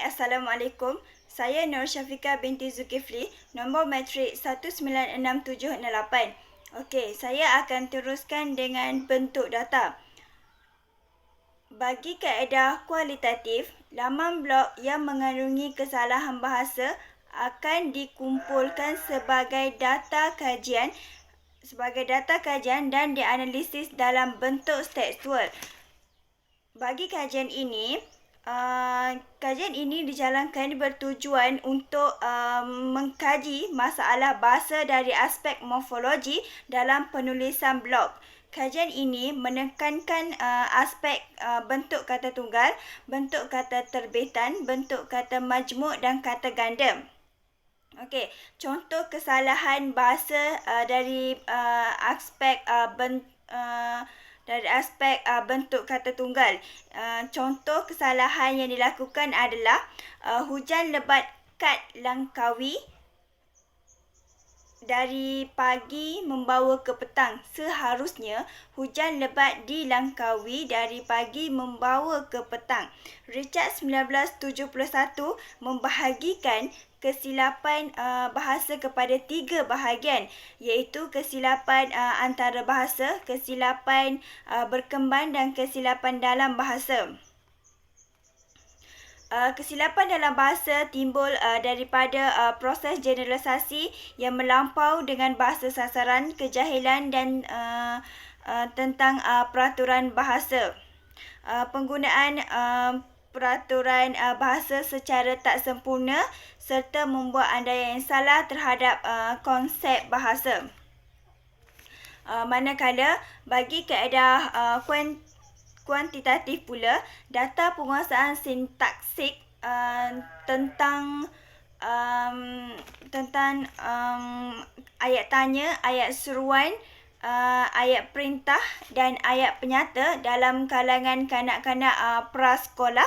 Assalamualaikum. Saya Nur Syafiqah binti Zulkifli, nombor matrik 19678. Okey, saya akan teruskan dengan bentuk data. Bagi kaedah kualitatif, laman blog yang mengandungi kesalahan bahasa akan dikumpulkan sebagai data kajian dan dianalisis dalam bentuk tekstual. Bagi kajian ini dijalankan bertujuan untuk mengkaji masalah bahasa dari aspek morfologi dalam penulisan blog. Kajian ini menekankan aspek bentuk kata tunggal, bentuk kata terbitan, bentuk kata majmuk dan kata ganda. Okey, contoh kesalahan bahasa dari aspek bentuk kata tunggal. Contoh kesalahan yang dilakukan adalah hujan lebat kat Langkawi dari pagi membawa ke petang. Seharusnya hujan lebat di Langkawi dari pagi membawa ke petang. Richard 1971 membahagikan kesilapan bahasa kepada 3 bahagian, iaitu kesilapan antarabahasa, kesilapan berkembang dan kesilapan dalam bahasa. Kesilapan dalam bahasa timbul daripada proses generalisasi yang melampau dengan bahasa sasaran, kejahilan dan tentang peraturan bahasa. Penggunaan peraturan bahasa secara tak sempurna serta membuat andaian yang salah terhadap konsep bahasa. Manakala bagi kaedah kuantitatif pula, data penguasaan sintaksik tentang ayat tanya, ayat seruan, ayat perintah dan ayat penyata dalam kalangan kanak-kanak prasekolah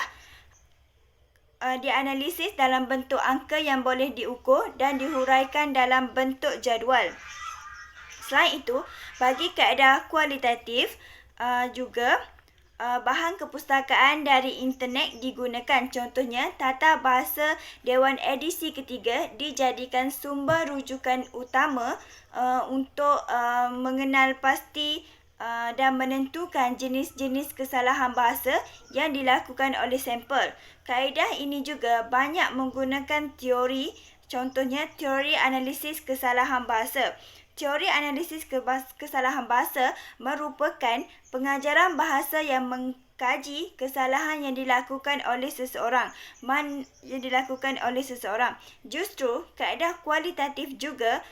dianalisis dalam bentuk angka yang boleh diukur dan dihuraikan dalam bentuk jadual. Selain itu, bagi kaedah kualitatif juga bahan kepustakaan dari internet digunakan. Contohnya, Tata Bahasa Dewan edisi ketiga dijadikan sumber rujukan utama untuk mengenal pasti dan menentukan jenis-jenis kesalahan bahasa yang dilakukan oleh sampel. Kaedah ini juga banyak menggunakan teori, contohnya teori analisis kesalahan bahasa. Teori analisis kesalahan bahasa merupakan pengajaran bahasa yang mengkaji kesalahan yang dilakukan oleh seseorang. Justru, kaedah kualitatif juga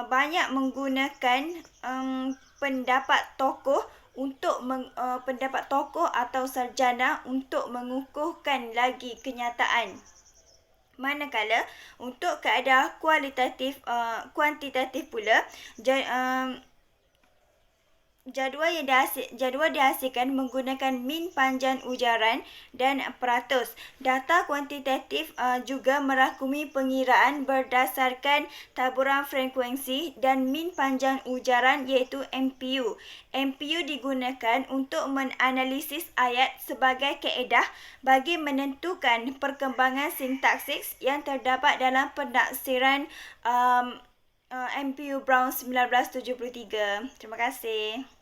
banyak menggunakan pendapat tokoh atau sarjana untuk mengukuhkan lagi kenyataan. Manakala untuk kaedah kuantitatif pula, jadual dihasilkan menggunakan min panjang ujaran dan peratus. Data kuantitatif juga merakumi pengiraan berdasarkan taburan frekuensi dan min panjang ujaran iaitu MPU. MPU digunakan untuk menganalisis ayat sebagai kaedah bagi menentukan perkembangan sintaksis yang terdapat dalam penafsiran MPU Brown 1973. Terima kasih.